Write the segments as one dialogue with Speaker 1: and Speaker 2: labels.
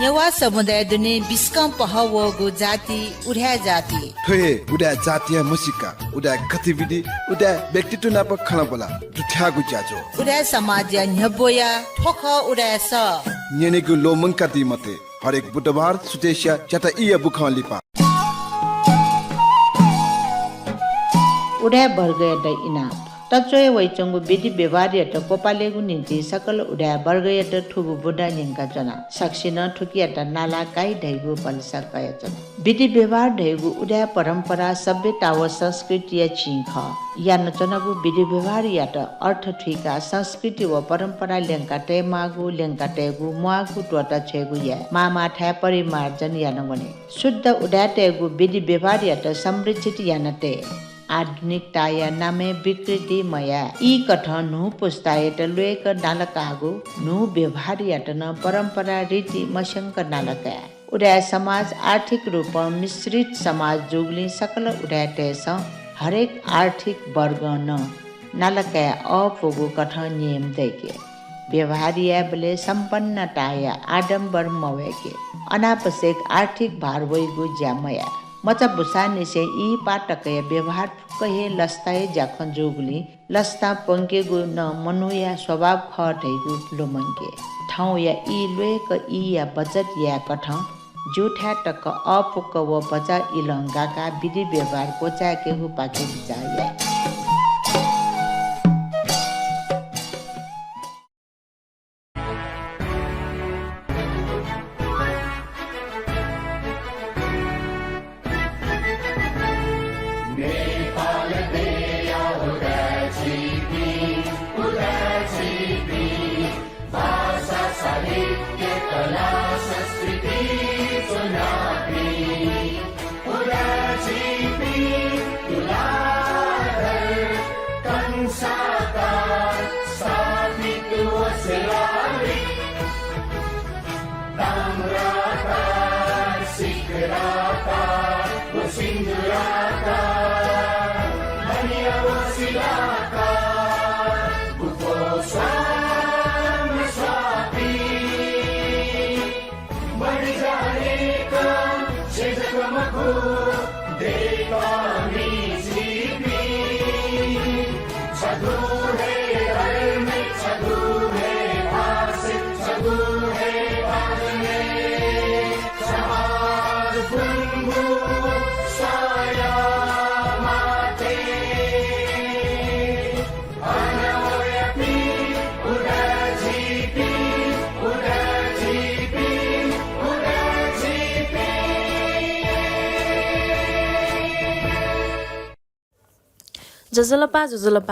Speaker 1: नेवा समुदाय दुने बिस्कम पहवगु जाति उड्या जाति
Speaker 2: थोए उडा जातीय मुसिका उडा गतिविधि उडा व्यक्तित्व नाप खना बोला दुठ्यागु ज्याजो
Speaker 1: उडा समाज न्यबोया ठोख उडा स
Speaker 2: नेनेगु लोमंका दी मते हरेक बुधबार सुतेशिया चता इया बुखा लिपा
Speaker 3: उडा वर्ग द इना तचोय वैचंगु विधि व्यवहार यत कोपालेगु निजी सकल उडा वर्ग यत ठुबु बुडा निंका जना साक्षिन ठुकियत नाला काई ढैगु पलसा कयचन विधि व्यवहार ढैगु उडा परम्परा सभ्यता व संस्कृति य चिंख या नचनगु विधि व्यवहार यत अर्थ ठिका संस्कृति व परम्परा लेंका टेमागु लेंका टेगु मुआगु टोटा छेगु या मामा ठा परिमार्जन या नगने शुद्ध उडा टेगु विधि व्यवहार यत संरक्षित यानते आधुनिकता या नामे विकृति मया ई कथन नु पुस्तायत लुएक नालकागु नु व्यवहार यातन परम्परा रीति मशंक नालका उडा समाज आर्थिक रूप मिश्रित समाज जुगली सकल उडा तेस हरेक आर्थिक वर्ग न नालका अपुगु कथन नियम देके व्यवहारिया बले संपन्नता या आडम्बर मवेके अनापसेक आर्थिक भार वैगु ज्यामया मचा बुसा निसे ई पाटकय व्यवहार कहे लस्ताए जाखन जोगली लस्ता पंके गु न मनुया स्वभाव खटैगु लोमंके ठाउँ या ई लोएक ई या बचत या कठ जुठा टक अपुक व बचा इलंगाका विधि व्यवहार कोचा के हु पाके बिचाया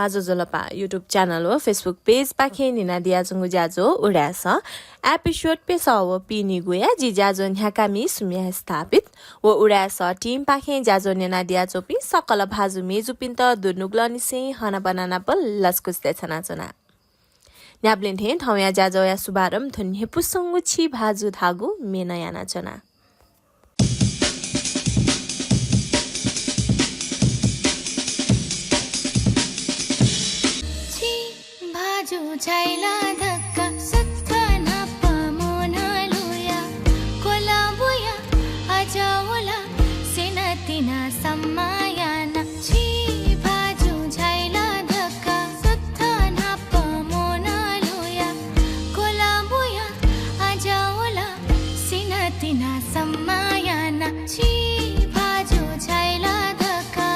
Speaker 4: जजलपा YouTube channel व Facebook page पाखे निना दिया जंगु जाजो उडास एपिसोड पे सव पिनी गुया जी जाजो न्याकामी सुम्या स्थापित व उडास टीम पाखे जाजो निना दिया चोपी सकल भाजु मेजु पिन्त दुनुग्लनिसे हना बनाना पल लस्कुस्ते छना चना न्याब्लिन थे थौया जाजो या सुबारम धन्य पुसंगु छि भाजु धागु मेना याना चना
Speaker 5: Chayla dhakka sattana pamona luya kola buya ajawla sinatina sammayana chi baju chayla dhakka sattana pamona luya kola buya ajawla sinatina sammayana chi baju chayla dhakka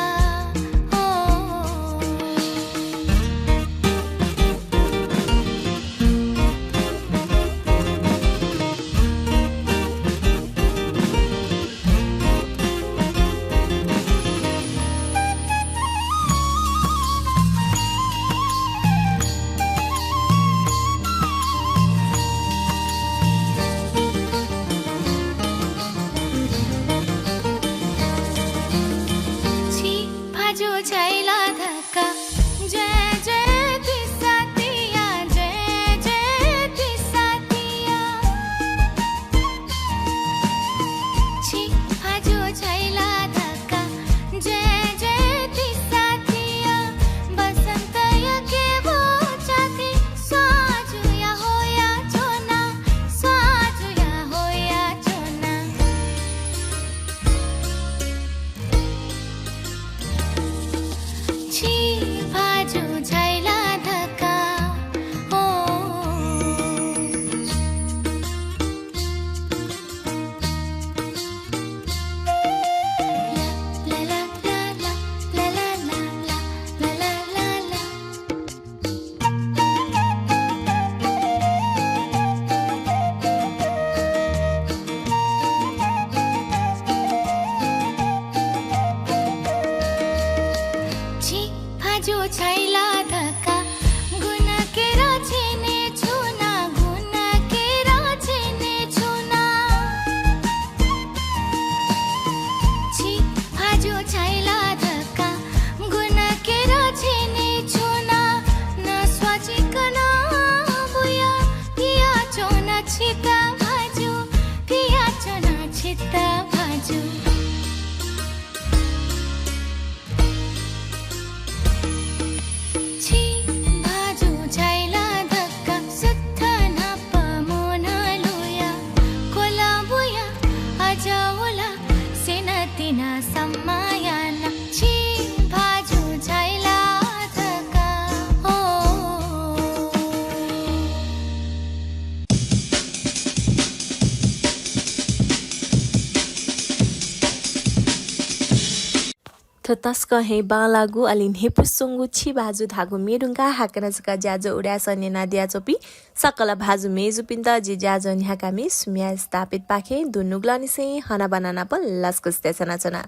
Speaker 4: Tataska he balagu alin he pusungu chi baju dhagu merunga hakana zaka jajo urasa nena dia chopi sakala baju meju pinta ji jajo ni hakami sumya stapit pakhe dunuglani se hana banana pa laskus tesana chana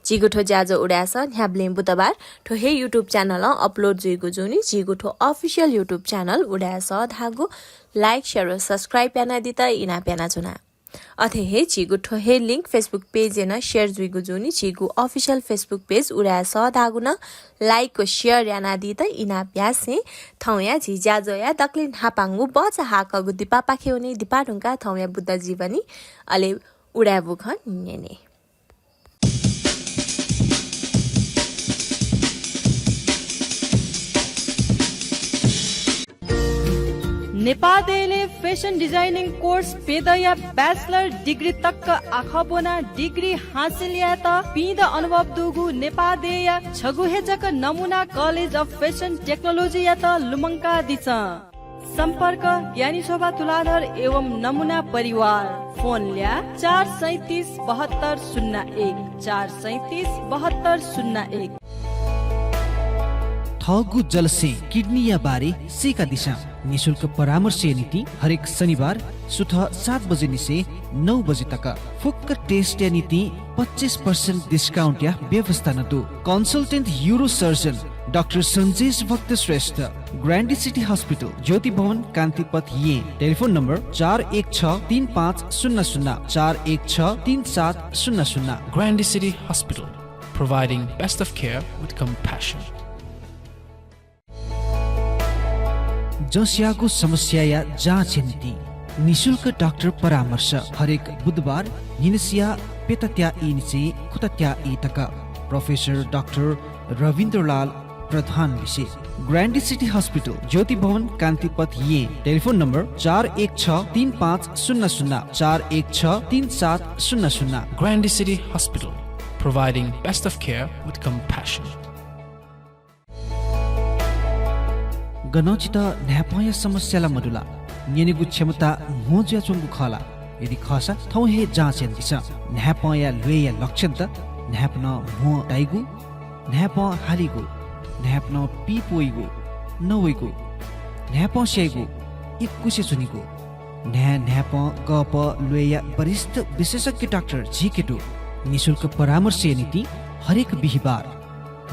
Speaker 4: जिगुठो ज्याजो उडास ह्याब्लेम बुधबार ठो हे YouTube channel upload जुइगु जोनी जिगुठो official YouTube channel उडास धागु लाइक शेयर र सब्स्क्राइब याना दिता इना प्याना चुना अथे हे जिगुठो हे लिंक फेसबुक पेज एना शेयर जुइगु जोनी जिगु अफिशियल फेसबुक पेज उडास धागु न लाइक को शेयर याना दिता इना प्यासे थौया जि ज्याजो या दक्लिन हापांगु बचा हाकगु दिपा पाखेउने दिपा ढुंगा थौया बुद्ध जीवनी अले उडाबु ख नेने
Speaker 6: नेपालले फेसन डिजाइनिङ कोर्स पेदया ब्याचलर डिग्री तक आखबोना डिग्री हासिल या त पिद अनुभव दुगु नेपालदेया छगु हेजक नमुना कलेज अफ फेसन टेक्नोलोजी या त लुमंका दिछ सम्पर्क ज्ञानी शोभा तुलाधर एवं नमुना परिवार फोन ल्या 437 7201 437 7201
Speaker 7: थगु जलसे किडनी या बारे सेका दिशा निशुल्क परामर्श नीति हरेक शनिबार सुबह 7 बजे निसे 9 बजे तक फुक्क टेस्ट या नीति 25% डिस्काउंट या व्यवस्था न दो consultant euro surgeon doctor Sanjesh भक्त श्रेष्ठ ग्रैंड सिटी हॉस्पिटल ज्योति भवन कांतिपथ ये telephone number 41635000 41633700
Speaker 8: Grand City Hospital, providing best of care with compassion.
Speaker 7: जसियाको समस्या या जाँच नीति निशुल्क डाक्टर परामर्श हरेक बुधबार निनसिया पेतत्या इनिचे खुतत्या इतक प्रोफेसर डाक्टर रविन्द्रलाल प्रधान विषय ग्रैंड सिटी हॉस्पिटल ज्योति भवन कांतिपथ ये telephone number 41635000 41633700
Speaker 8: Grand City Hospital, providing best of care with compassion.
Speaker 7: गनौचित न्यापया समस्याला मडुला नेनेगु क्षमता मोज्या चुंगु खला यदि खसा थौ हे जाँच दिस न्यापया लुया लक्षण त न्यापन मो टाइगु न्याप हालिगु न्यापन पिपोइगु नवइगु न्याप सेगु इक्कुसे सुनिगु न्याप गप लुया वरिष्ठ विशेषज्ञ डाक्टर झिकेटु निशुल्क परामर्श नीति हरेक बिहीबार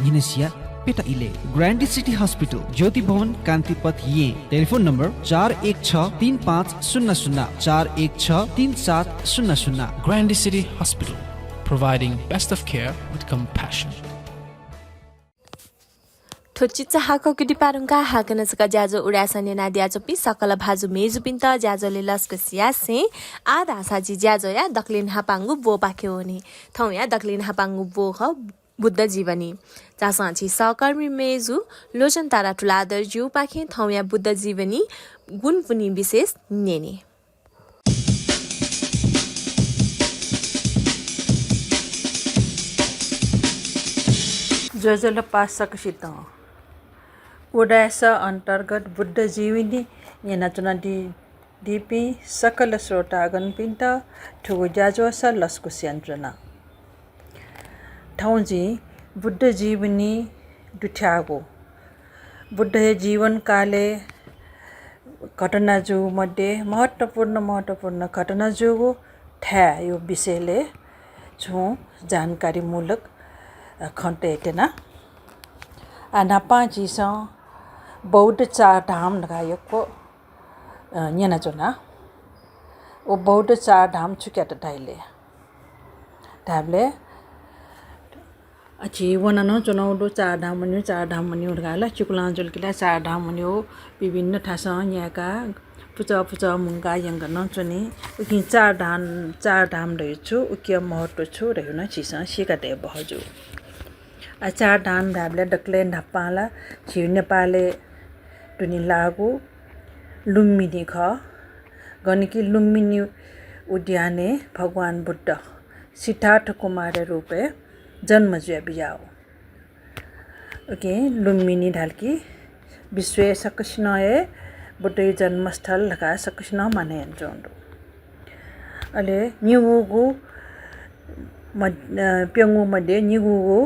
Speaker 7: निनसिया पेटा इले ग्रैंड सिटी हॉस्पिटल ज्योति भवन कांतिपथ ये telephone number 41635000 41633700
Speaker 8: Grand City Hospital, providing best of care with compassion.
Speaker 4: थोचिचा हाको किडी पारुंगा हाकन सका जाजो उडासने नादिया चोपी सकल भाजु मेजु पिन्त जाजोले लस्कसिया से आधा साजी जाजो या दक्लिन हापांगु बो पाखे होनी थौ या दक्लिन हापांगु बो ख बुद्ध जीवनी चासाची सहकर्मी मेजु लोचन तारा ठुलादर ज्यू पाखे थौ या बुद्ध जीवनी गुण पुनि विशेष नेने
Speaker 3: जोजोल पासकसित उडास अन्तर्गत बुद्ध जीवनी येनाचुना डिपी सकल श्रोतागण पिन्त ठुगु जाजोस लस्कु स्यन्त्रना ठाउँजी बुद्ध जीवनी दुठ्यागो बुद्ध जीवन काले घटना जो मध्ये महत्त्वपूर्ण घटना जो ठ्या यो विषयले छु जानकारी मूलक खन्टेटेना नापाजीस बौद्ध चार धाम लगाएको न्याना जोना ओ बौद्ध चार धाम छुक्याट दाइले धामले अच्छी वनन चुनाउडो चार धाम मन्यो उडगाला चुकुलाञ्चल किला चार धाम मन्यो विभिन्न ठासा यहाँका पुचा मुंगा यंग न चुनी उकि चार धाम रहेछु उकिया महत्व छु रहेन छिसा सिकाते बहजु आ चार धाम धाबले डक्ले नपाला छि नेपाले टुनी लागु लुम्बिनी ख गणकी लुम्बिनी उद्याने भगवान बुद्ध सिद्धार्थ कुमार रूपे जन्म जुया बियाओ ओके लुम्बिनी ढालकी विश्व सकष्णए बुद्ध जन्मस्थल लगा सकष्ण माने जोंडो अले निगुगु प्यंगु मध्ये निगुगु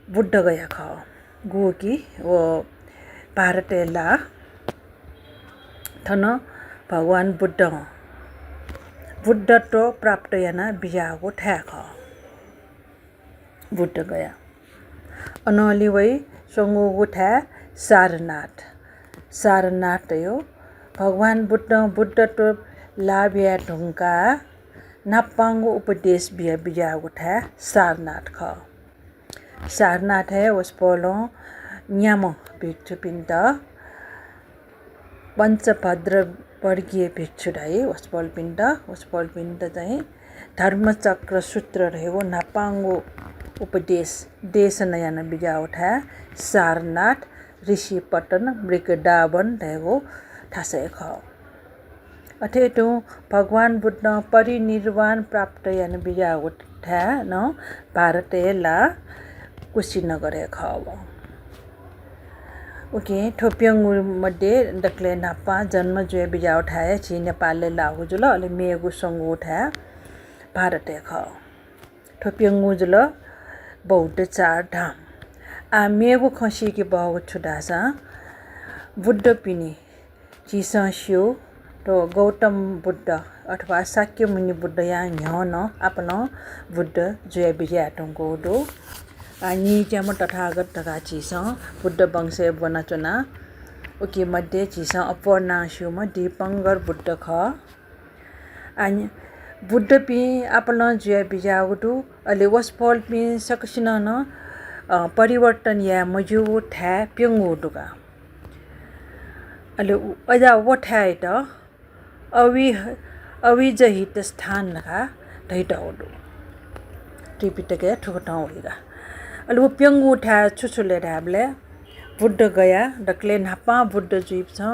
Speaker 9: बुद्ध गया ख गोकी वो भारतेला थन भगवान बुद्धत्व प्राप्त याना बिजाको ठ्याख बुद्ध गया अनली वै सङ्गोको ठ्या सारनाथ यो भगवान बुद्धत्व लाभिया ढुङ्गा नापाङ्गो उपदेश बिया बिजाको ठ्या सारनाथ ख सारनाथ है वस्पोलो न्याम भिक्षु पिण्ड पञ्चभद्र वर्गीय भिक्षु है वस्पोल पिण्ड चाहिँ धर्मचक्र सूत्र रहेको नापाङ्गो उपदेश देश नयाँ बिजा उठा सारनाथ ऋषिपटन मृगडावन रहेको ठासै ख अथेटु भगवान बुद्ध परिनिर्वाण प्राप्त यान बिजा उठा न भारतेला कुशीनगर ख ओके ठोप्यङ्गु मध्ये डक्ले नापा जन्म जुए बिजा उठाए छि नेपालले लागु जुल अले मेगु संगु उठा भारत ख ठोप्यङ्गु जुल बौद्ध चार धाम आ मेगु खसी के बहु छुडासा बुद्ध पिनी चिसा स्यो तो गौतम बुद्ध अथवा शाक्य मुनि बुद्ध या न्यन आपन बुद्ध जुए बिजा टंगो दो अनि ज्याम तथागत तका चिसा बुद्ध वंश बनचना ओके मध्ये चिसा अपर्णास्युम दीपंगर बुद्ध ख अनि बुद्ध पि आपन जुया बिजाउटु अले वसफल पि सकसिन न परिवर्तन या मजु ठ्या प्यंगु दुगा अले अजा वठ्याइ त अविजहित स्थान नका दैटाउडु त्रिपिटके ठुकटाउ होइगा अले प्यंगु ठ्या छुछुले ढाबले बुद्ध गया डक्ले नापा बुद्ध जीव छ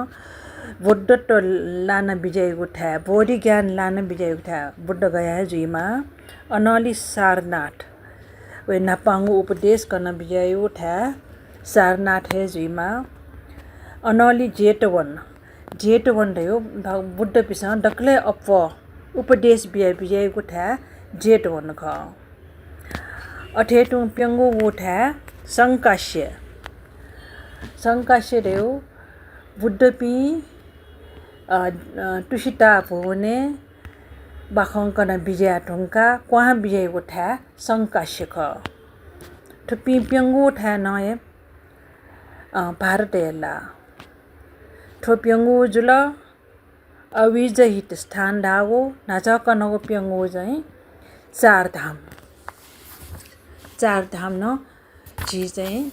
Speaker 9: बुद्ध तो लाना विजय उठा बोधी ज्ञान लाना विजय उठा बुद्ध गया जुइमा अनली सारनाथ वे नापाङ्गु उपदेश गर्न विजय उठा सारनाथ है जुइमा अनली जेटवन रह्यो बुद्ध पिसा डक्ले अप उपदेश विजय उठा जेटवन ख अठेटु प्यंगु उठा संकाश्य रह्यो बुद्ध पि तुसिता भुने बाखंकन विजय ढुङ्का क्वाह विजय उठा संकाश्य ख थुपि प्यंगु उठा नए भारतेला थोप्यंगु जुल अविजहित स्थान धागो नाचकनको प्यंगु चाहिँ चार धाम न जी चाहिँ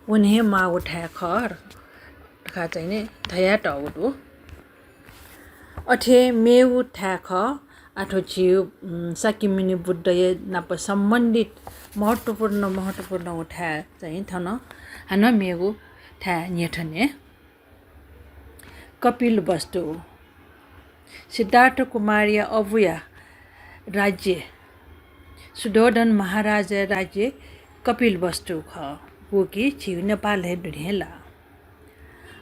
Speaker 9: उन्हे मा उठा खर खा चाहिँ नि धया टाउडु अठे मेउ ठ्याख आठो जिउ साकिमिनी बुद्ध नाप सम्बन्धित महत्त्वपूर्ण उठा चाहिँ थन हान मेगु ठ्या न्यठने कपिल वस्तु सिद्धार्थ कुमारिया अबुया राज्य सुदोधन महाराज राज्य कपिल वस्तु ख गोकी छिउ नेपाल हे दुनियाला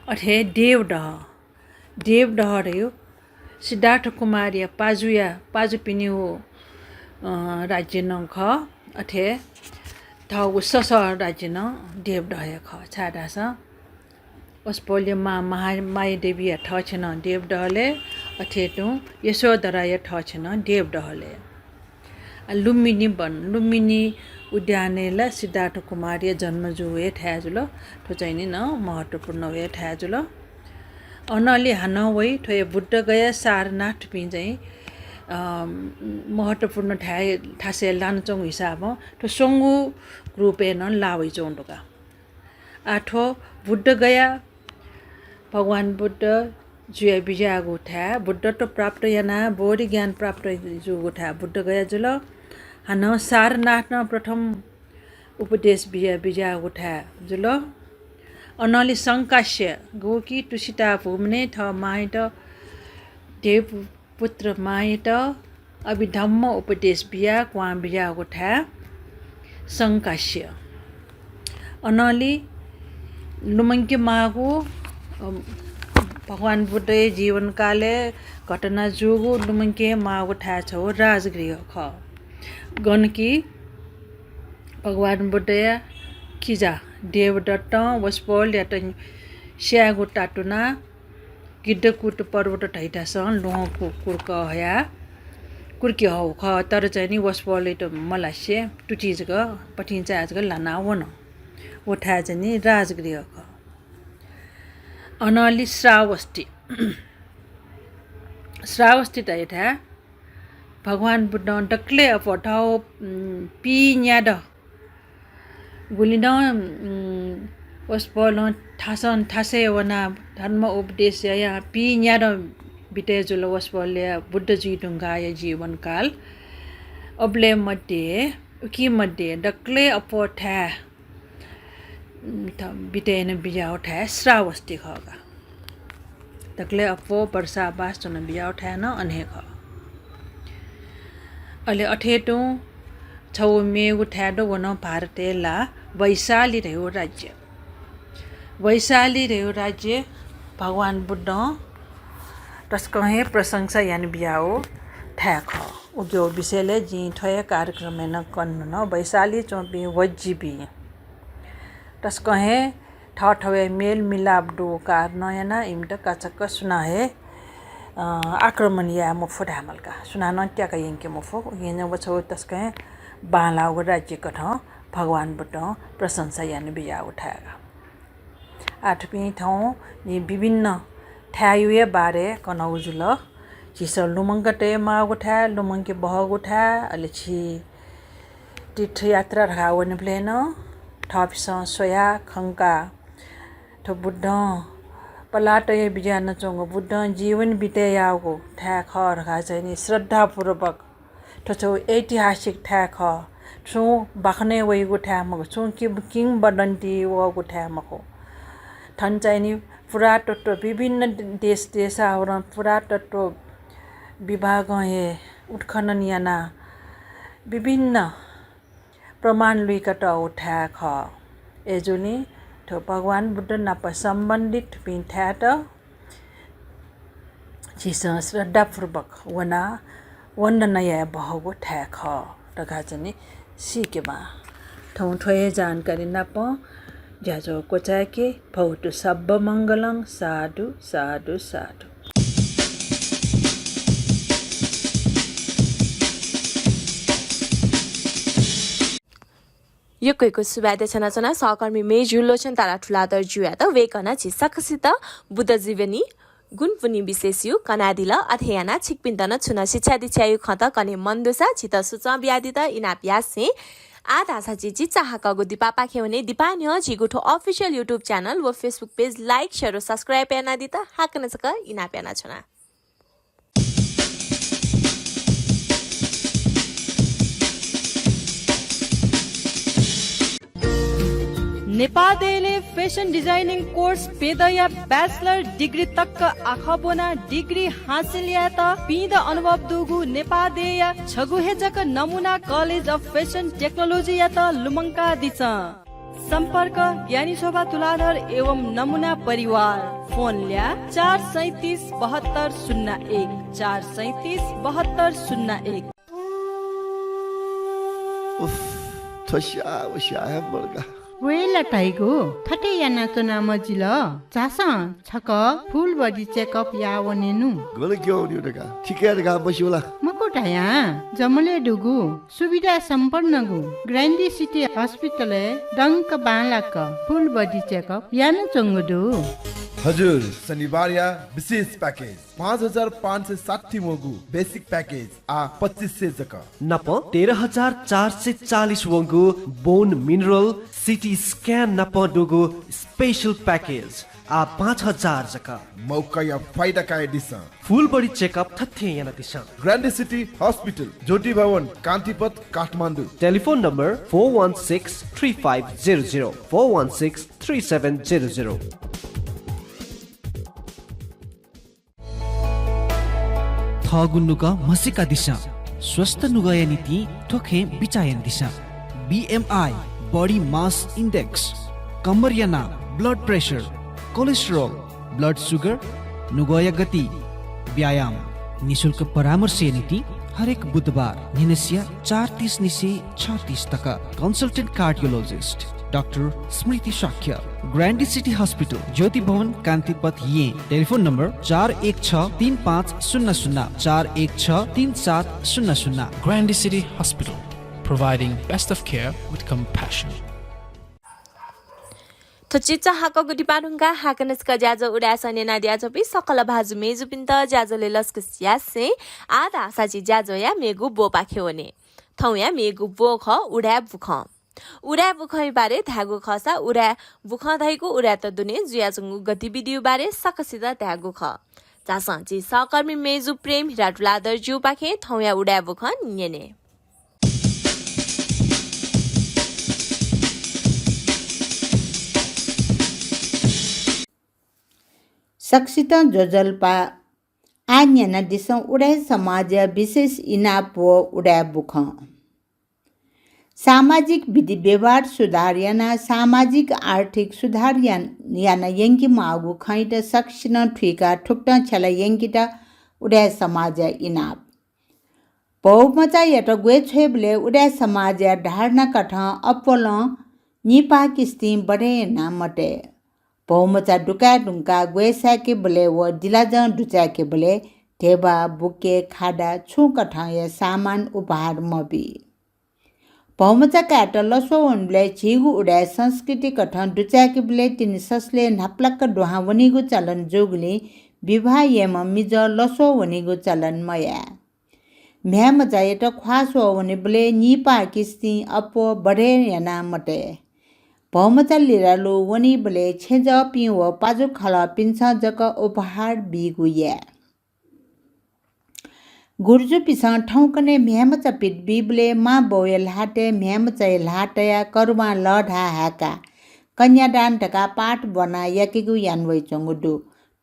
Speaker 9: अठे देवडह रह्यो सिद्धार्थ कुमारिया पाजु पिनी हो राज्य न ख अठे थाउ सस राज्य न देवडह ख छाडास अस्पोल्य माया देवी ठ छन देवडहले अठेटु यशोधरा ठ छन देवडहले लुम्बिनी उद्यानेला सिद्धार्थ कुमारिया जन्म जुए ठ्याजुल ठो चाहिँ नि न महत्त्वपूर्ण वे ठ्याजुल अनली हान वै ठो बुद्ध गया सारनाथ पि चाहिँ महत्त्वपूर्ण ठासे लानचोङ हिसाब ठो सोङ्गु रूपे न लावै चोंडुका आठो बुद्ध गया भगवान बुद्ध जुया बिजागु ठ्या बुद्ध तो प्राप्त याना बोधी ज्ञान प्राप्त जुगु ठ्या बुद्ध गया जुल हान सारनाथ न प्रथम उपदेश बिजा उठा जुल अनली संकाश्य गोकी तुसिता भूमने थ माइत देव पुत्र माइत अभिधम्म उपदेश बिया क्वा बिजा उठा संकाश्य अनली लुमङ्के मागु भगवान बुद्ध जीवन काले घटना जुगु लुमङ्के मागु ठा छौ राजगृह ख गणकी भगवान बुद्धया किजा देवदत्त वसपोल या त स्यागु टाटुना गिड्डकुट पर्वत ढाइटासँग लोहको कुर्क हया कुर्की हौ ख तर चाहिँ नि वसपोले त मलासे टुटिजग पठिन्छ आजग लाना वन उठा चाहिँ नि राजगृह ख अनली श्रावस्ती श्रावस्ती त यता भगवान बुद्ध डक्ले अफठाओ पी न्याड गुलिन वसपोल थासन थासे वना धर्म उपदेश या पी न्याड बिते जुल वसपोले बुद्ध जी ढुङ्गाय जीवनकाल अब्ले मध्ये उकी मध्ये डक्ले अफठा बितेन बिया उठा श्रावस्ती खगा डक्ले अफो वर्षा बास चन बिया उठा न अने ख अले अठेटो छौ मे उठाडो वन भारतेला वैशाली रह्यो राज्य वैशाली रह्यो राज्य भगवान बुद्ध तस्कहे प्रशंसा यानी बियाओ ठ्याख उग्यो विषयले जी ठय कार्यक्रम न कन्न न वैशाली चोपी वज्जीबी तस्कहे ठठवे मेल मिलाप डो कार नयना इमट काचक सुना है आक्रमण या मुफो ढामलका सुना न त्याका यंके मुफो येन वछो तस्कहे बालाउ राज्य कठ भगवान बुद्ध प्रशंसा यानी बिया उठाएगा आठपी ठाउँ नि विभिन्न ठ्यायुए बारे कनौजुल चिस लुमङ्गटे मा उठा लुमङ्गे बहग उठा अलि छि तीर्थयात्रा रहावन प्लेन थपिस सोया खङ्का थो बुद्ध पलाटय बिजान चोंग बुद्ध जीवन बितेयाको ठ्या ख रखा चाहिँ नि श्रद्धापूर्वक थो ऐतिहासिक ठ्या ख छु बाख्ने वैगु ठ्या मको छु किङ बदन्ती वगु ठ्या मको ठन चाहिँ नि पुरातत्व विभिन्न देश देशावर पुरातत्व विभाग हे उत्खनन याना विभिन्न प्रमाण लुइकट उठा ख एजुनी तो भगवान बुद्ध नाप सम्बन्धित पिठ्याट चिस श्रद्धापूर्वक वना वन्दनय बहगो ठ्या ख टका चाहिँ सिकेमा ठौँ ठोए जानकारी नाप ज्याजो कोचाके भौतु सब्ब मङ्गलं साधु साधु साधु
Speaker 4: यो कोइको सुबादे छना सहकर्मी मेजुल्लो छन् तारा ठुलादर जुया त वेकना छिसकसित बुद्ध जीवनी गुणपुनी विशेषयु कनादिल अध्ययना छिकपिन्तन छुन शिक्षा दिक्षायु खत कने मन्दुसा छित सुच ब्यादि त इना प्यासे आधा साची चाहकगो दिपा पाखेउने दिपान्य झिगुठो अफिशियल युट्युब च्यानल व फेसबुक पेज लाइक शेयर र सब्स्क्राइब याना दिता हाकन सक इना प्याना छना
Speaker 6: नेपालले फेसन डिजाइनिङ कोर्स पेदया ब्याचलर डिग्री तक आखबोना डिग्री हासिल या त पिद अनुभव दुगु नेपालदेया छगुहेजक नमुना कलेज अफ फेसन टेक्नोलोजी या त लुमङ्का दिछ सम्पर्क ज्ञानी शोभा तुलाधर एवं नमुना परिवार फोन ल्या 437 72 01 437 72 01
Speaker 2: उफ थस्या वस्या बर्गा
Speaker 10: वेला टाइगो थटे याना चना मजिल चासा छक फुल बडी चेकअप या वनेनु
Speaker 2: गले क्यों नि उडका ठिकै रगा बसिवला
Speaker 10: मकोटा या जमले दुगु सुविधा सम्पन्न गु ग्रान्डी सिटी हस्पिटल डंक बालाक फुल बडी चेकअप याना चंगदु
Speaker 2: हजुर शनिबार या विशेष पैकेज 5560 वंगु बेसिक पैकेज आ 2500 जक
Speaker 11: नप 13440 वंगु बोन मिनरल सिटी स्क्यान नप दुगु स्पेशल पैकेज आ 5000 जक
Speaker 2: मौका या फाइदा का दिशा
Speaker 11: फुल बडी चेकअप थथे याना दिशा
Speaker 2: ग्रान्डी city hospital Jyoti Bhawan Kantipath Kathmandu
Speaker 11: telephone number 4163500 4163700
Speaker 7: थगुन्नुक मसिका दिशा स्वस्थ नुगय नीति थोखे बिचायन दिशा BMI बॉडी मास इंडेक्स कमरियाना blood pressure cholesterol blood sugar नुगय गति व्यायाम निशुल्क परामर्श नीति हरेक बुधबार निनेसिया 4:30 निसे 6:30 तक कन्सल्टेन्ट कार्डियोलोजिस्ट डाक्टर स्मृति शाक्य ग्रान्डी सिटी हस्पिटल ज्योति भवन कान्तिपथ ये telephone number 41635000 41634700
Speaker 8: Grandy City Hospital, providing best of care with compassion.
Speaker 4: थचिचा हाको गुडी पारुंगा हाकनस का जाजो उडासने ना दियाजो पि सकल भाजु मेजु पिन्त जाजोले लस्कस यासे आधा साची जाजो या मेगु बो पाखेओने थौ या मेगु बो ख उडा बुखै बारे धागु खसा उडा बुख धाइको उडा त दुने जुयाजंगु गतिविधि बारे सकसित धागु ख जासंची सहकर्मी मेजु प्रेम हिराटुलादर जु पाखे थौ या उडा बुख नियने
Speaker 3: सक्षित जोजलपा आन्यना दिसं उडा समाज विशेष इनाप व उडा बुख सामाजिक विधि व्यवहार सुधार याना सामाजिक आर्थिक सुधार याना यंकी मागु खैट सक्षिन ठुका ठुक्ट छला यंकीटा उडा समाज इनाप बहुमचा यट ग्वे छेबले उडा समाज धारणा कठ अपोल निपा किस्ती बडे नामटे बहुमचा डुका डुंका ग्वेसा के बले व दिलाज डुचा के बले ढेबा बुके खाडा छु कठाय सामान उपहार मबी बहुमचा काट लसो वनले झिगु उडा संस्कृति कठन डुचा के बले तिन ससले नाप्लक डोहा वनिगु चलन जोगले विवाह यम मिज लसो वनिगु चलन मया म्यामजा यट ख्वासो वने बले निपा किस्ती अपो बडे याना मटे बहुमचा लिरालो वनी बले छेज पिउ व पाजु खला पिन्छ जक उपहार बिगुया गुर्जु पिसा ठौकने म्यामचा पिट बिबले मा बोयल हाटे म्यामचा लाटया करुमा लढा हाका कन्यादान ढका पाठ बना यकिगु यानवै चंगुडु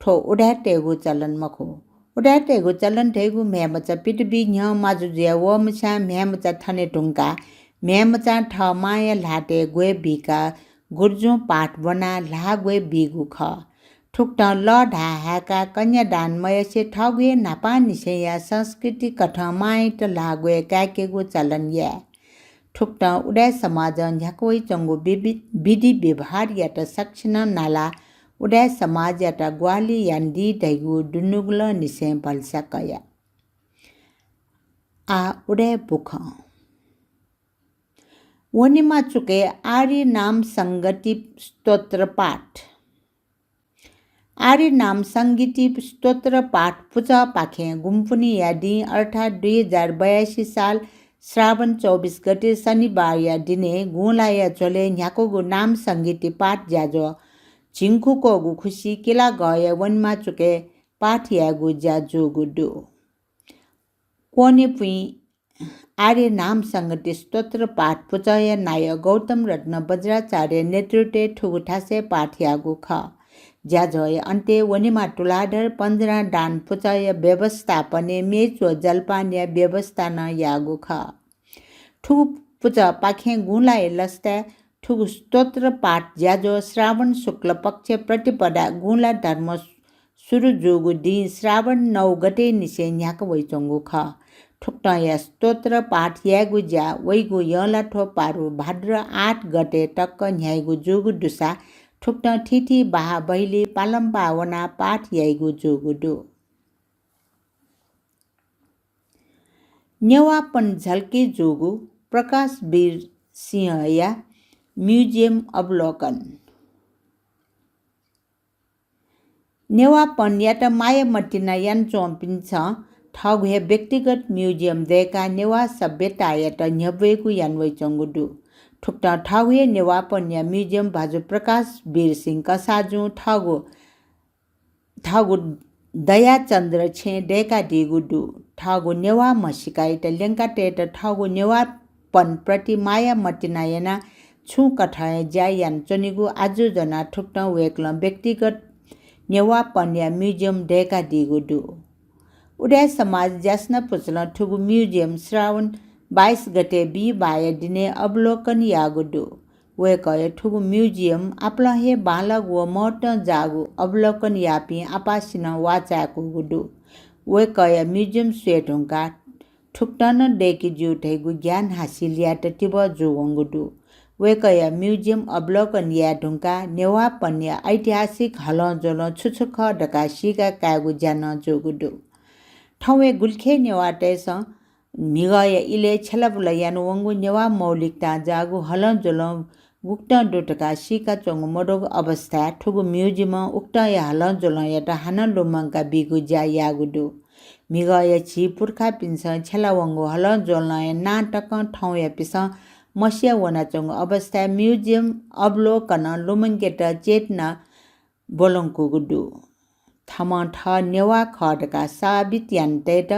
Speaker 3: ठो उडा टेगु चलन मखो उडा टेगु चलन टेगु म्यामचा पिट बि न्य माजु जे व मसा म्यामचा थने ढुंका म्यामचा ठ माया लाटे ग्वे बिका गुर्जु पाठ बना ला ग्वे बिगु ख ठुक्ट ल ढाहाका कन्यादान मयसे ठगुए नापा निसेया संस्कृति कठ माइत लागुए काकेगु चलन या ठुक्ट उडा समाज झ्याकोइ चंगु विधि व्यवहार यात सक्षिन नाला उडा समाज यात ग्वाली यान्दी दैगु दुनुगुल निसे बलसकया आ उडा बुख वनिमा चुके आर्य नाम संगति स्तोत्र पाठ आर्य नाम संगीति स्तोत्र पाठ पूजा पाखे गुम्पुनी यादी अर्थात् 2082 साल श्रावण 24 गते शनिबार या दिने गुलाया चले न्याको नाम संगीति पाठ जाजो झिङ्खुको गु खुसी किला गए वनमा चुके पाठ यागु जाजो गुडु कोने पुई आर्य नाम संगति स्तोत्र पाठ पूजय नाय गौतम रत्न वज्राचार्य नेतृत्व ठुगुठासे पाठ यागु ख ज्याजय अन्ते वनिमा टुलाडर 15 दान पूजय व्यवस्थापने मेचो जलपान्य व्यवस्था न यागु ख ठुगु पूजा पाखे गुलाय लस्ता ठुगु स्तोत्र पाठ ज्याजो श्रावण शुक्ल पक्ष प्रतिपदा गुला धर्म सुरु जोगु दिन श्रावण 9 गते निसे न्याक वैचंगु ख ठुक्ट या स्तोत्र पाठ यागु ज्या वैगु यला ठो पारु भाद्र 8 गते टक्क न्यायगु जोगु दुसा ठुक्ट ठिठी बाहा बहिले पालम पावना पाठ यागु जोगु दु नेवापन झल्के जोगु प्रकाश वीर सिंह या म्युजियम अवलोकन नेवापन या त माया मटिना यान चोम्पिन्छ ठगुहे व्यक्तिगत म्युजियम देका नेवा सभ्यता या त न्यबेगु यानवै चंगुडु ठुक्ट ठगुहे नेवापन या म्युजियम भाजु प्रकाश वीर सिंह कसाजु ठगु दया चन्द्र छे देका दिगुडु ठगु नेवा मसिकाइ त लेंका टेट ठगु नेवापन प्रति माया मटिना याना छु कठाय जायान चनिगु आजु जना ठुक्ट वेक्ल व्यक्तिगत नेवापन या म्युजियम देका दिगुडु उडा समाज जास्न पुचल ठुगु म्युजियम श्रावण 22 गते बी बाय दिने अवलोकन यागुडु वे कय ठुगु म्युजियम आपला हे बालक व मोट जागु अवलोकन यापी आपासिन वाचाको गुडु वे कया म्युजियम स्वेटोंका ठुक्टन डेकी जु ठेगु ज्ञान हासिल या टिब जुवंगुडु वे कया म्युजियम अवलोकन या ढुंका नेवा पन्या ऐतिहासिक हल जोल छुछुख डका सिका कागु जान जोगुडु ठौवे गुल्खे नेवा टेस मिगया इले छलबुला यानु वंगु नेवा मौलिकता जागु हल जोल उक्त डोटका सिका चोंग मोडोग अवस्था ठुगु म्युजियम उक्त या हल जोल याटा हाना लोमंका बिगु जा यागुडु मिगया छि पुर्खा पिन्स छलावंगु हल जोल नाटक ठौ या पिस मसिया वना चोंग अवस्था म्युजियम अवलोकन लोमंगेट चेतना बोलंकु गुडु थमा ठ नेवा खडका साबित यान्टेट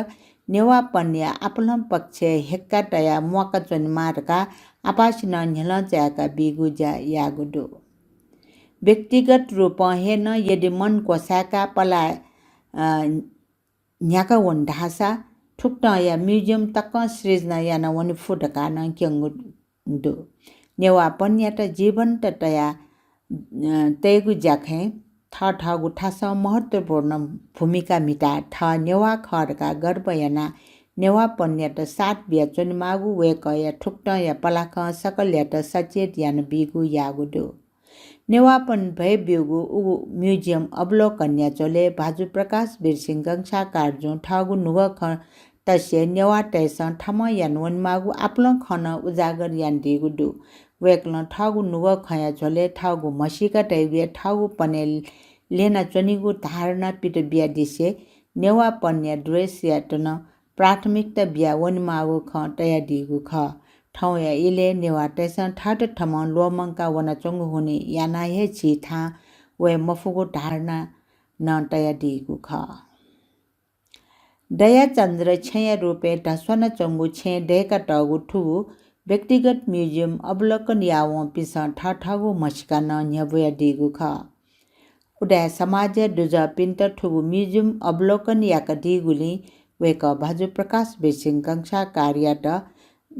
Speaker 3: नेवा पन्या आपलम पक्ष हेक्का टया मुका चोन मारका आपासिन झेल जाका बिगुजा यागुडु व्यक्तिगत रूप हेन यदि मन कोसाका पला न्याका वन ढासा ठुक्ट या म्युजियम तक सृजना याना वन फुटका न क्यंगुडु नेवा पन्या त जीवन तया तेगु जाखे ठगु ठास महत्वपूर्ण भूमिका मिटा ठ नेवा खडका गर्भयाना नेवा पन्या त सात बिया चोन मागु वे कया ठुक्ट या पलाख सकल या त सचेत यान बिगु यागुडु नेवा पन भय बिगु उ म्युजियम अवलोकन या चले भाजु प्रकाश बिरसिंह गंसा कार्जु ठगु नुग ख तस्य नेवा तैस ठम यान वन मागु आपल खन उजागर यान दिगुडु वेक्ल ठगु नुग खया झोले ठगु मसिका तैबे ठगु पनेल लेना चनिगु धारणा पिट बिया दिसे नेवा पन्या ड्रेस या तन प्राथमिकता बिया वन मागु ख तया दिगु ख ठौ या इले नेवा तैसन ठाट ठम लोमंका वना चंगु हुने याना हे छि था वे मफुगु धारणा न तया दिगु ख दया चंद्र छय रुपे ढस्वन चंगु छे डेका टगु ठु व्यक्तिगत म्युजियम अवलोकन याव पिस ठगु मस्का न न्यबया दिगु ख उडा समाज दुज पिन्त ठुगु म्युजियम अवलोकन याका दिगुली वेक भाजु प्रकाश बिरसिंह गंसा कार्य त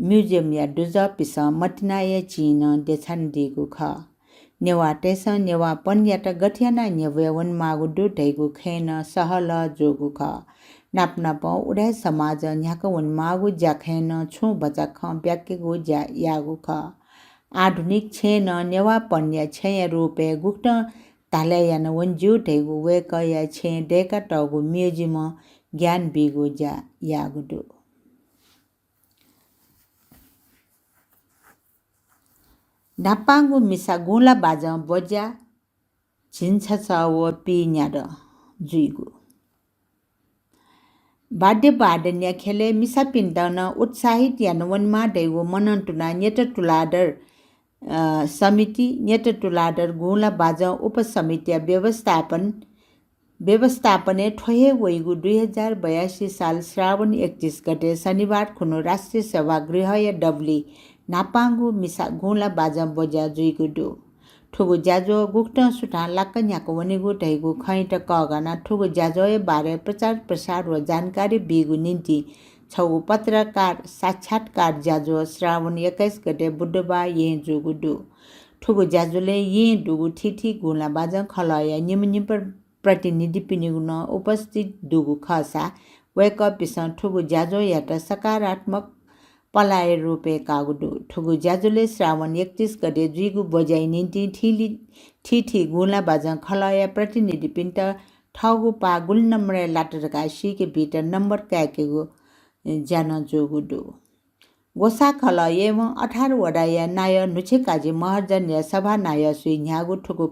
Speaker 3: म्युजियम या दुज पिस मटिनाय चिन देछन दिगु ख नेवा टेस नेवा पन्या त गठियाना न्यबयवन मागु दु ढैगु खेन सहल जोगु ख नापनाप उडा समाज न्याक वन मागु जाखेन छु बचा ख ब्याकेगु जा यागु ख आधुनिक छेन नेवा पन्या छय रुपे गुक्त ताले यान वन जु ढैगु वे कया छे डेका टगु म्युजियम ज्ञान बिगु जा यागुडु नापांगु मिसा गोला बाजा बजा छिन्छ छ व पिन्याड जुइगु बाड्य बाडन्या खेले मिसा पिन्डन उत्साहित यान वनमा दैगु मनन्तुना नेट टुलाडर समिति नेट टुलाडर गोला बाजा उपसमिति व्यवस्थापने ठोहे वैगु 2082 साल श्रावण 31 गते शनिबार खुनु राष्ट्रिय सभागृह या डब्ली नापांगु मिसा गोला बाजा बजा जुइगु दु ठुगु जाजो गुक्त सुटा लाकन्याको वनिगु ढैगु खैट कगना ठुगु जाजो बारे प्रचार प्रसार व जानकारी बिगु निम्ति छौ पत्रकार साक्षात्कार जाजो श्रावण 21 गते बुधबार ये जुगु दु ठुगु जाजोले ये दुगु ठिठी गोला बाजा खलया निमनि प्रतिनिधि पिनिगुन उपस्थित दुगु खसा वेक पिस ठुगु जाजो यात सकारात्मक पलाय रूपे कागुडु ठुगु जाजुले श्रावण 31 गते जुइगु बजाइ निन्ति ठिठी गोला बाजा खलया प्रतिनिधि पिन्ट ठगु पा गुल नम्बर लाटरका सिके भीतर नम्बर काकेगु जान जोगुडु गोसा खलय एवं 18 वडा या नाय नुछेकाजी महर्जन या सभा नाय सुइ न्यागु ठुगु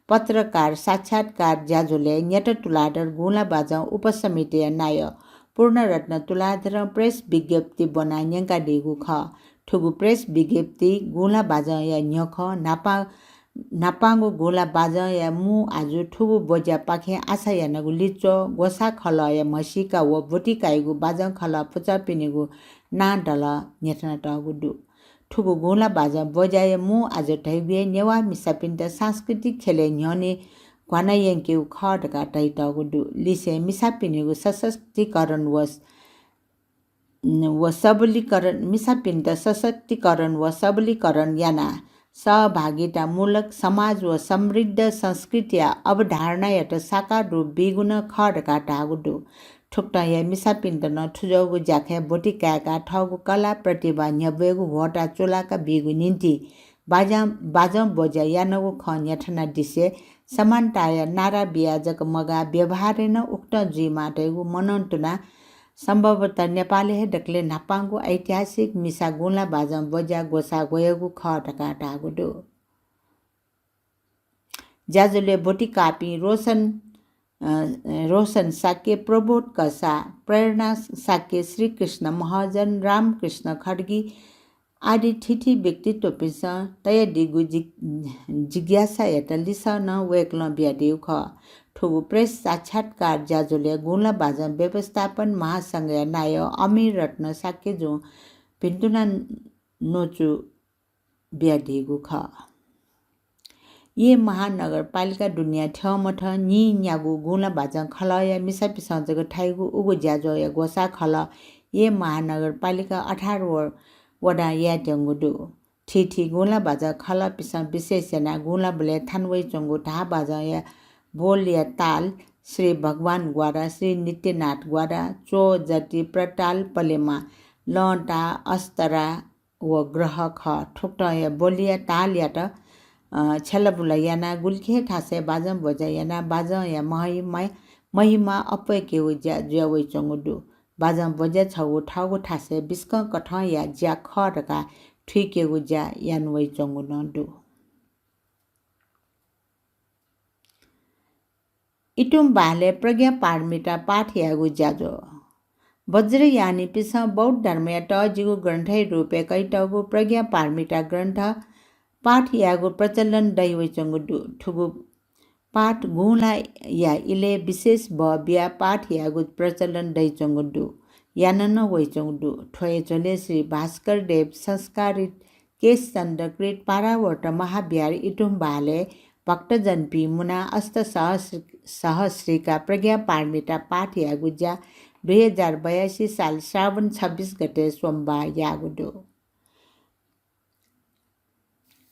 Speaker 3: पत्रकार साक्षात्कार जाजुले न्यट तुलाडर गोला बाजा उपसमिति या नाय पूर्णरत्न तुलाधर प्रेस विज्ञप्ति बनाइन्याका दिगु ख ठुगु प्रेस विज्ञप्ति गोला बाजा या न्यख नापांगु गोला बाजा या मु आजु ठुगु बजा पाखे आशा या नगु लिचो गोसा खल या मसिका व बोटी काइगु बाजा खल पुचा पिनिगु ना डल न्यटना टगुडु ठुगु गोला बाजा बजाय मु आज ढैबे नेवा मिसापिन्ट सांस्कृतिक खेले न्यने क्वाना यंके खडका टगुडु लिसे मिसापिनिगु सशक्तिकरण व सबलीकरण मिसापिन्ट सशक्तिकरण व सबलीकरण याना सहभागितामूलक समाज व समृद्ध संस्कृति अवधारणा यत साकार रूप बिगुण खडका टागुडु ठुक्टाया मिसा पिण्डन ठुजौगु ज्याखे बोटिकाका ठगु कला प्रतिभा न्यबेगु भोटा चोलाका बिगु निन्ति बाजम बोजा यानगु ख न्याठना दिसे समानताया नारा बियाजक मगा व्यवहारेन उक्त जी माटेगु मनन्तुना सम्भवतः नेपाली डकले नापाङ्गु ऐतिहासिक मिसा गुला बाजम बोजा गोसा गएको ख टका टागुडो ज्याजुले बोटी कापी रोशन साक्य प्रबोध कसा प्रेरणा साक्य श्री कृष्ण महाजन रामकृष्ण खड्गी आदि ठिठी व्यक्तित्व पिस तय दिगु जिज्ञासा यता लिस न वेक्ल ब्यादेउ ख ठुगु प्रेस साक्षात्कार ज्याजुले गुला बाजा व्यवस्थापन महासंघ नाय अमीर रत्न साक्य जो पिन्तुना नोचु ब्यादेगु ख ये महानगरपालिका दुनिया ठमठ नि न्यागु गुला बाजा खलया मिसा पिसजग ठाइगु उगु ज्याजो या गोसा खल ये महानगरपालिका 18 वडा या टंगुदु ठिठी गुला बाजा खल पिस विशेषना गुला बले थानवै चंगु ढा बाजा या बोल या ताल श्री भगवान ग्वारा श्री नित्यनाथ ग्वारा चो जति प्रताल पलेमा लटा अस्तरा व ग्रह ख ठुक्ट या बोलिया ताल या त छलबुला याना गुल्खे ठासे बाजम बजा याना बाजा या महिमा अपय के उज्या ज्यावै चंगुदु बाजम बजा छगु ठागु ठासे बिस्क कठ या ज्या ख रका ठिके उज्या यानवै चंगुनदु इटुम बाले प्रज्ञा पारमिता पाठ यागु ज्याजो वज्र यानी पिस बौद्ध धर्म या टजिगु ग्रन्थै रूपे कैटगु प्रज्ञा पारमिता ग्रन्थ पाठ यागु प्रचलन दैवै चंगुदु ठुगु पाठ गुला या इले विशेष भव्य पाठ यागु प्रचलन दै चंगुदु यानन वै चंगुदु ठोय चले श्री भास्कर देव संस्कारित केश चन्द्रकृत पारावर्त महाविहार इटुम बाले भक्तजन पी मुना अष्ट सहस्रीका प्रज्ञा पारमिता पाठ यागु ज्या 2082 साल श्रावण 26 गते सोमबार यागुदु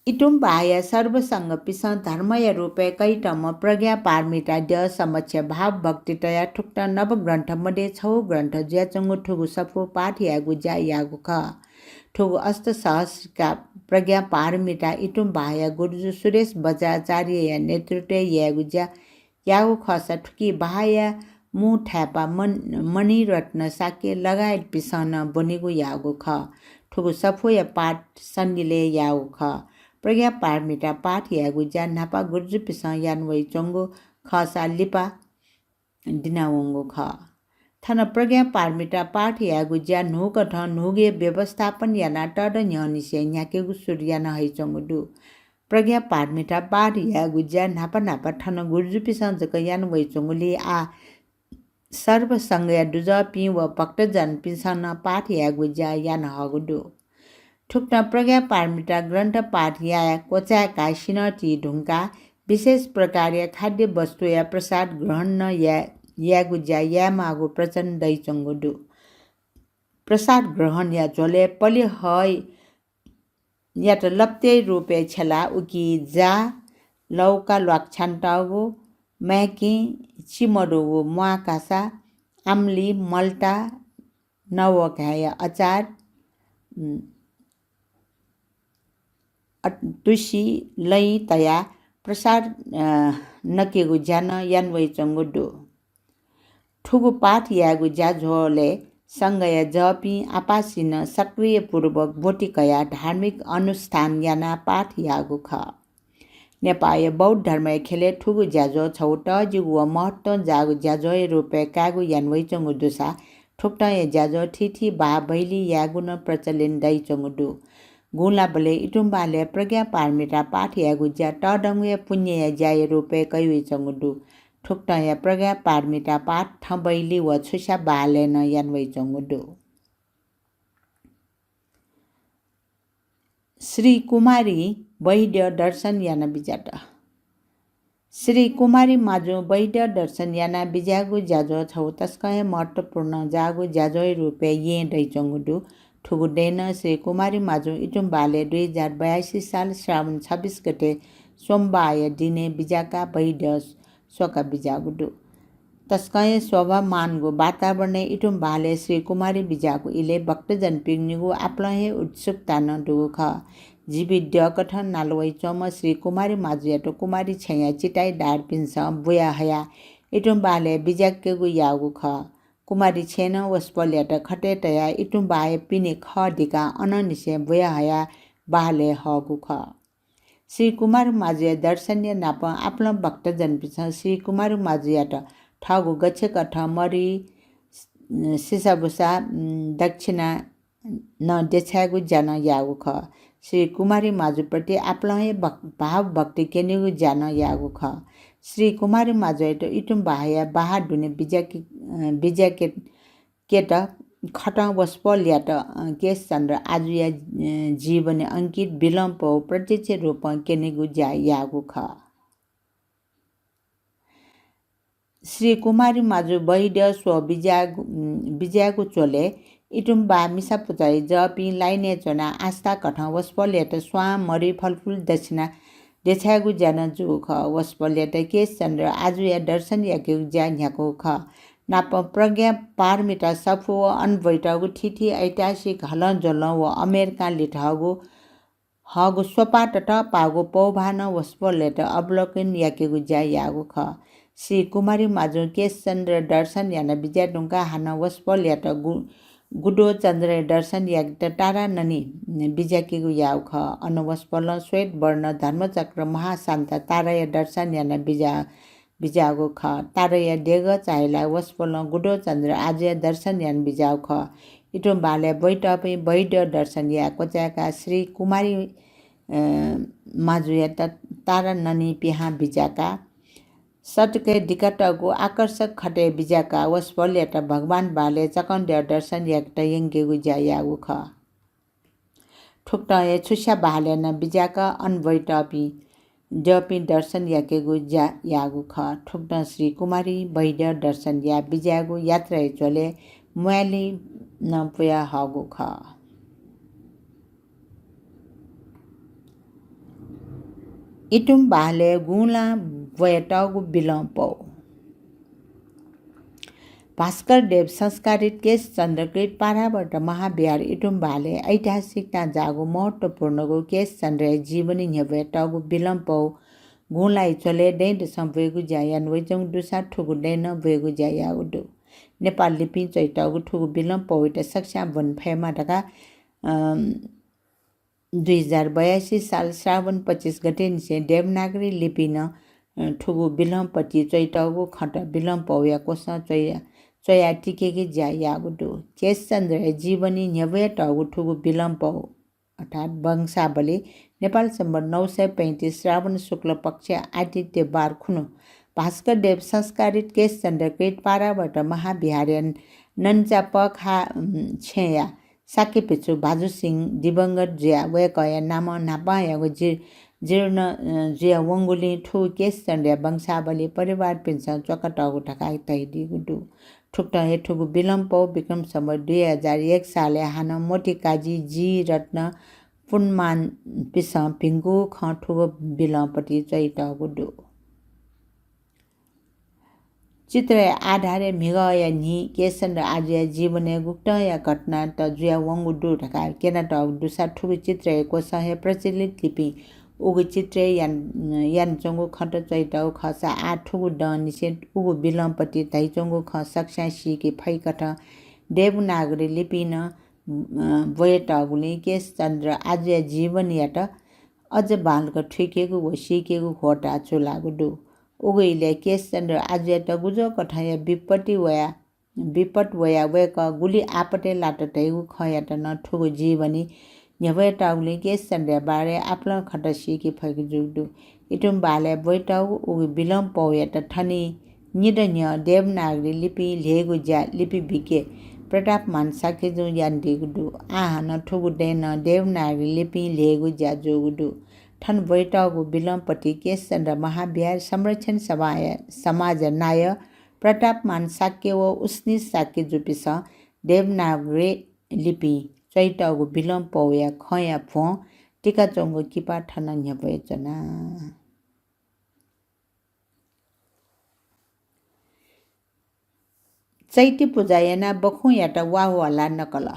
Speaker 3: इटुम बाया सर्वसंग पिस धर्मय रूपे कैटम प्रज्ञा पारमिता द समक्ष भाव भक्ति तया ठुक्ट नव ग्रन्थ मध्ये 6 ग्रन्थ ज्या चंगु ठुगु सफु पाठ यागु ज्या यागु ख ठुगु अष्ट सहस्रका प्रज्ञा पारमिता इटुम बाया गुरुजु सुरेश बजाचार्य या नेतृत्व यागु ज्या यागु खस ठुकी बाया मु ठ्यापा मणिरत्न साके लगायत पिसन बनेगु यागु ख ठुगु सफु या पाठ सन्निले यागु ख प्रज्ञा पारमिता पाठ यागु ज्या नापा गुर्जु पिस यानवै चंगु खसा लिपा दिनावंगु ख थन प्रज्ञा पारमिता पाठ यागु ज्या नुक ठ नुगे व्यवस्थापन याना टड न्यनिसे न्याकेगु सूर्य न है चंगुदु प्रज्ञा पारमिता पाठ यागु ज्या नापा थन गुर्जु पिस जक यानवै चंगुले आ सर्व संग या दुज पि व भक्तजन पिसन पाठ यागु ज्या यान हगुदु ठुक्न प्रज्ञा पारमिता ग्रन्थ पाठ या कोचाका सिनटी ढुङ्गा विशेष प्रकार खाद्य वस्तु या प्रसाद ग्रहण न यागु ज्या या मागु प्रचण्ड दै चंगुदु प्रसाद ग्रहण या झोले पलि है या त लप्ते रूपे छला उकी जा लौका लक्षान्टागु मैकी चिमडुगु मुआकासा आम्ली मल्टा नवघाय अचार तुसी लै तया प्रसाद नकेगु ज्यान यानवै चंगुदु ठुगु पाठ यागु ज्या झोले संगय जपी आपासिन सक्रिय पूर्वक बोटिकया धार्मिक अनुष्ठान याना पाठ यागु ख नेपाल बौद्ध धर्म खेले ठुगु ज्याजो छौट जिगु महत्व जागु ज्याजो रूपे कागु यानवै चंगुदुसा ठुक्ट ज्याजो ठिठी बा भैली यागु न प्रचलन दै चंगुदु गुला बले इटुम्बाले प्रज्ञा पारमिता पाठ यागु ज्या टडंगे पुण्य ज्याय रूपे कैवि चंगुदु ठुक्ट प्रज्ञा पारमिता पाठ थबैली व छुसा बाले न यानवै चंगुदु श्री कुमारी वैद्य दर्शन याना बिजाट श्री कुमारी माजु वैद्य दर्शन याना बिजागु ज्याजो छौ तस्कय महत्वपूर्ण जागु ज्याजो रूपे ये दै चंगुदु ठुगुडेन श्री कुमारी माजु इटुम्बाले 2082 साल श्रावण 26 गते सोमबार दिने बिजाका वैद्य सोका बिजागुदु तस्कय स्वभाव मानको वातावरण इटुम भाले श्री कुमारी बिजाको इले भक्तजन पिग्निगु आप्लहे उत्सुकता न डुगु ख जीवी ड्यकठन नालवै चम श्री कुमारी माजुयाटो कुमारी छैया चिटाई डार पिन्छ बुया हया इटुम बाले बिजाकेगु यागु ख कुमारी छेन वस्पल्याट खटेटया इटुम बाए पिने ख ढिका अननिसे बुया हया बाले हगु ख श्री कुमार माजुया दर्शनीय नाप आफ्नो भक्तजन पिछ श्री कुमार माजुयाट ठगु गच्छे कठ मरी सिसाबुसा दक्षिणा न देछागु जन यागु ख श्री कुमारी माजुप्रति आप्लहे भाव भक्ति केनेगु जन यागु ख श्री कुमारी माजुएट इटुम बाहया बाहा डुने बिजा केट खट वस्पल्याट केश चन्द्र आजुया जीवने अंकित विलम्ब प्रत्यक्ष रूप केनेगु जा यागु ख श्री कुमारी माजु बैड स्व बिजागु चोले इटुम बा मिसा पुचाइ जपि लाइने चना आस्था कठ वस्पल्याट स्वा मरी फलफुल दक्षिणा देछागु जन जु ख वस्पल्याट केश चन्द्र आजुया दर्शन याके जा न्याको ख नाप प्रज्ञा पारमिटा सफो अनवैटगु ठिठी ऐतिहासिक हलन जल व अमेरिका लिठगु हगु स्वपाट पागु पौभान वस्पल्याट अवलोकन याकेगु जा यागु ख श्री कुमारी माजु केश चन्द्र दर्शन याना बिजा डुङ्गा हान वस्पल्याट गुडो चन्द्र दर्शन याक टारा ननी बिजाकेगु याउ ख अनवस्पल श्वेत वर्ण धर्मचक्र महाशान्त तारय दर्शन याना बिजागु ख तारय डेग चाहेला वस्पल गुडो चन्द्र आजय दर्शन यान बिजाउ ख इटो बाले बैटपे बैड दर्शन या कोचाका श्री कुमारी माजुया तारा ननी पिहा बिजाका सटके डिकटगु आकर्षक खटे बिजाका वस्पल्याट भगवान बाले चकन्ड्य दर्शन याक्ट यङ्गेगु जा यागु ख ठुक्टए छुस्या बाले न बिजाका अनवैटपि जपि दर्शन याकेगु जा यागु ख ठुक्ट श्री कुमारी बैड दर्शन या बिजागु यात्रा चले मुयाली न पुया हगु ख इटुम बाले गुला वयटगु विलम्ब भास्कर देव संस्कारित केश चन्द्रकृत पाराबाट महाविहार इटुम बाले ऐतिहासिकता जागु महत्वपूर्णगु केश चन्द्र जीवनी न्यवयटगु विलम्ब गुलाई चले दैड सम्वेगु जायान वैजङ दुसा ठुगु दैन वेगु जायागु नेपाल लिपि चैटगु ठुगु विलम्ब वैट सक्सा वन फेमा ढका 2082 साल श्रावण 25 गते निसे देवनागरी लिपि न ठुगु विलम्बपति चैटगु खट विलम्ब या कोस चया टिकेकी जा यागुडु केश चन्द्र जीवनी न्यवयटगु ठुगु विलम्ब अर्थात् वंशावली नेपाल सम्बर 935 श्रावण शुक्ल पक्ष आदित्यबार खुनु भास्कर देव संस्कारित केश चन्द्रकृत पाराबाट महाविहार्यन नन्चा पखा छेया साकेपिछु भाजु सिंह दिवंगत जिया वयकया नाम नापायागु जीर्ण जिया वंगुली ठु केश चन्द्र वंशावली परिवार पिन्छ चकटगु ढकाइ तैदि गुडु ठुक्ट हे ठुगु विलम्ब विक्रम सम्बर 2001 साले हान मोटी काजी जी रत्न पुनमान पिस पिंगु ख ठुगु विलम्बपति चैट गुडु चित्र आधारे मिगया नि केसन र आजया जीवने गुप्त या घटना त जुया वंगुडु ढका केना त दुसा ठुगु चित्र को सहे प्रचलित लिपि उगु चित्र यान चंगु खट चैटाउ खसा आ ठुगु ड निसे उगु विलम्बपति तैचंगु ख सक्सा सिके फैकठ देवनागरी लिपि न वयटगुले केश चन्द्र आजया जीवन याट अझ बालक ठिकेगु व सिकेगु खोटा चुलागुडु उगैले केश चन्द्र आजयाट गुजो कठाया विपट वया वेक गुली आपटे लाटटैगु खयाट न ठुगु जीवनी न्यवयटाउले केश चन्द्र बारे आफ्नो खट सिके फैगु जुगदु इटुम बाले बैटाउ उगु विलम्ब पौयाट ठनी निडन्य देवनागरी लिपि लेगु जा लिपि बिके प्रताप मान साकेजु यान दिगुडु आहान ठुगु देन देवनागरी लिपि लेगु जा जुगदु ठन बैठगु विलम्बपति केश चन्द्र महाविहार संरक्षण समाज नाय प्रताप मान साक्य व उस्नी साक्य जुपिस देवनागरी लिपि चैटगु विलम्ब पौया खया फो टिका चंगु किपा ठन न्यवयचना चैते पूजायना बखु याटा वाला नकल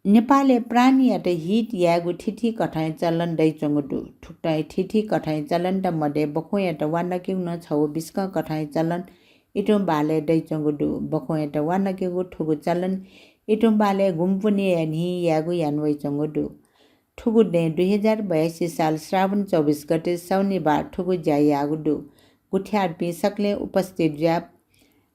Speaker 3: नेपाले प्राणी याटा हिट यागु ठिठी कठाइ चलन दै चंगुडु ठुक्टाइ ठिठी कठाइ चलन द मडे बखु याटा वानके न छौ बिस्क कठाइ चलन इटुम बाले दै चंगुडु बखु याटा वानके गु ठुगु चलन इटुम बाले गुम्पुनी यानी यागु यानवै चंगुडु ठुगु दे 2082 साल श्रावण 24 गते शनिबार ठुगु ज्या यागुडु गुठ्यार पि सकले उपस्थित ज्या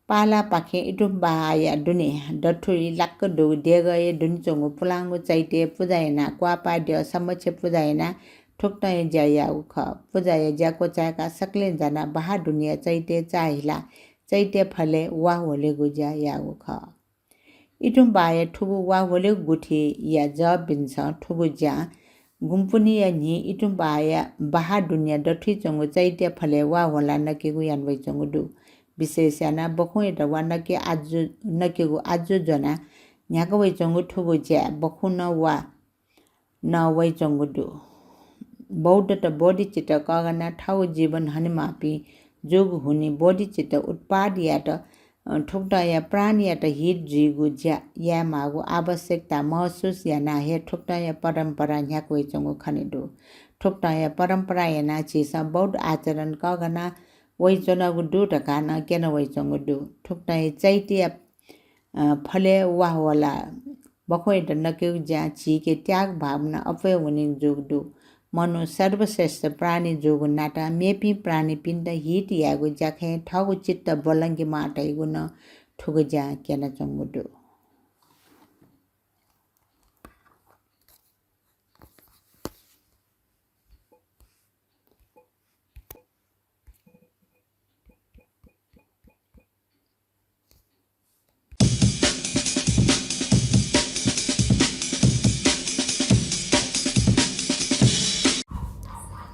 Speaker 3: पाला पाखे इटुम बाया दुने दठुरी लाक्क दु देगए दुन चंगु पुलांगु चैते पूजायना क्वापा द समक्ष पूजायना ठुक्टाय ज्या यागु ख पूजाय ज्याको चाका सकले जना बहा दुनिया चैते चाहिला चैते फले वा होले गुज्या यागु ख इटुम बाया ठुगु वा होले गुठी या ज बिन्छ ठुगु ज्या गुम्पुनी या नि इटुम बाया बहा दुनिया दठी चंगु चैते फले वा होला नकेगु यानवै चंगु दु विशेष याना बखु एटा वा नके आज नकेगु आज जना न्याको वै चंगु ठुगु ज्या बखु न वा न वै चंगु दु बौद्ध त बॉडी चित कगना ठाउ जीवन हनिमापी जोग हुने बॉडी चित उत्पाद या त ठुक्टा या प्राणी या त हित जीगु ज्या या मागु आवश्यकता महसुस या ना हे ठुक्टा या परम्परा न्याको वै चंगु खनेदु ठुक्टा या परम्परा या ना चिसा बौद्ध आचरण कगना वै चनगु दु ढकाना केन वै चंगु दु ठुक्टा या चैते फले वाहवाला बखोइ द नके ज्या ची के त्याग भावना अपय हुने जोग दु मनु सर्वश्रेष्ठ प्राणी जोगु नाटा मेपी प्राणी पिण्ड हिट यागु ज्याखे ठगु चित्त बलंगी माटैगु न ठुगु ज्या केन चंगु दु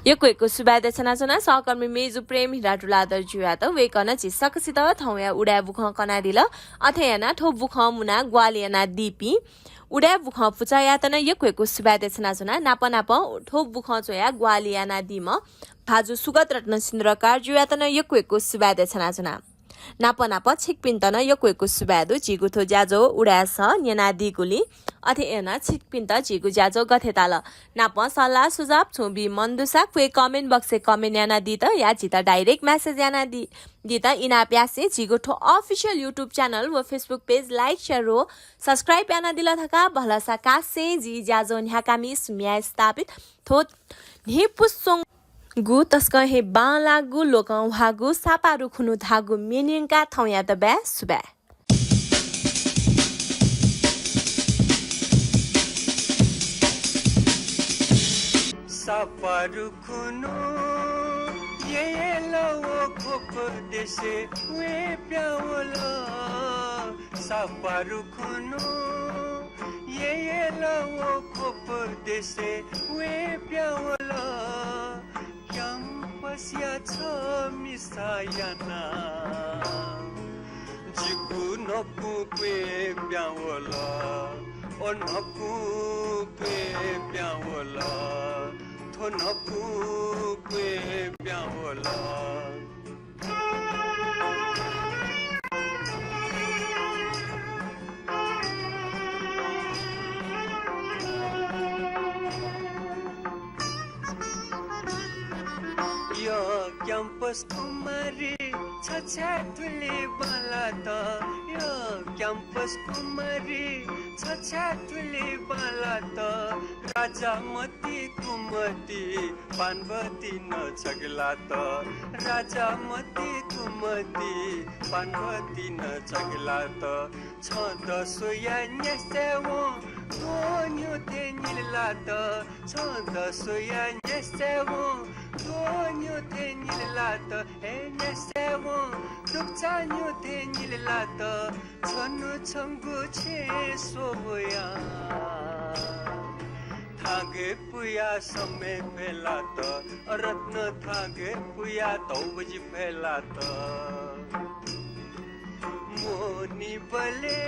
Speaker 4: यको सुबादे छनाचना सहकर्मी मेजु प्रेम हिराटुलादर जुयात वेकन छि सकसित थौया उडा बुख कना दिल अथयाना ठो बुख मुना ग्वालियाना दीपी उडा बुख पुचायातन यको सुबादे छनाचना नाप ठो बुख चोया ग्वालियाना दिम भाजु सुगत रत्न सिन्द्रकार जुयातन यको सुबादे छनाचना नाप छिकपिन्तन यको सुबादु जिगुथो ज्याजो उडास न्यनादी गुली अथेना छिकपिन्त जिगु ज्याजो गथेताल नाप सल्लाह सुझाव छुबी मन्दुसा क्वे कमेन्ट बक्से कमेन्ट याना दित या जित डाइरेक्ट मेसेज याना दित इना प्यासे जिगुठो ऑफिशियल यूट्यूब चैनल व फेसबुक पेज लाइक शेयर रो सब्सक्राइब याना दिल थका भलसा कासे जी ज्याजो न्याकामी सुम्या स्थापित थो निपुसोङ गु तस्क हे बालागु लोकं हागु सापारु खुनु धागु मेनिङका थौया त बे सुबे
Speaker 12: सापारु खुनु ये लो खोप देसे वे प्यावला सापारु खुनु ये लो खोप देसे वे प्यावला क्याम्पसिया छ मिसायाना जिगु नपु पे प्यावला ओ नपु पे प्यावला थो नपु पे प्यावला यो क्याम्पस कुमारी छछा तुले बाला त यो क्याम्पस कुमारी छछा तुले बाला त राजा मती कुमती पानवती न छगला त राजा मती कुमती पानवती न छगला त छ दसोया न्यसेवो दोन्यो तेनिला त छ दसोया न्यसेवो दोन्यो तेनिला त ए न्यसेवो दुप्चान्यो तेनिला त छनु छंगु छे सोया थागे पुया समय फेला त रत्न थागे पुया 2 बजी फेला त मोनी बले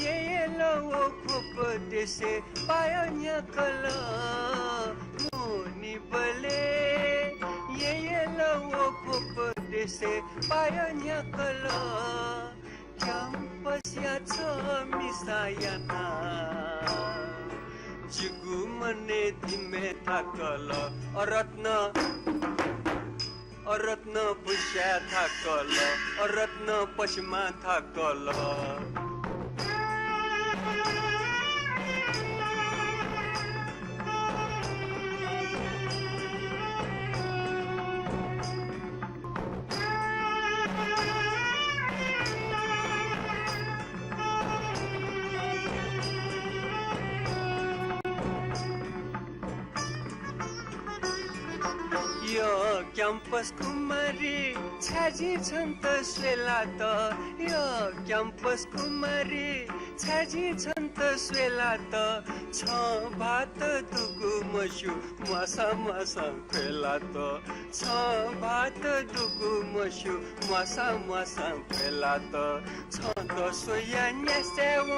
Speaker 12: ये लो खोप देसे पायन्या कला मोनी बले ये लो खोप से पायanya kala campus ya misayana jugu mane dhime thakala अरत्न पुष्या थाकल अरत्न पश्चिमा थाकल क्याम्पस कुमारी छाजी छन् त स्वेला त यो क्याम्पस कुमारी छाजी छन् त स्वेला त छ भात दुगु मसु मसा मसा फेला त छ भात दुगु मसु मसा मसा फेला त छ त सोया न्यास्तेव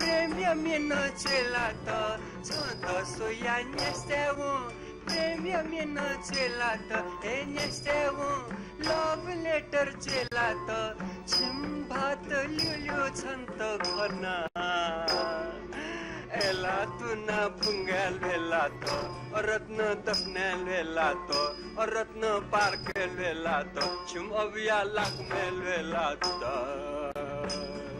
Speaker 12: प्रेमिया मिन चेला त छ त सोया न्यास्तेव प्रेमिया मिन चेला त ए न्यास्तेव लभ लेटर चेला त छिम भात ल्युल्यु छन् त घना एला तुना फुङ्गाल बेला त रत्न दफ्नाल बेला त रत्न पार्क बेला त छिम अबिया लाख मेल बेला त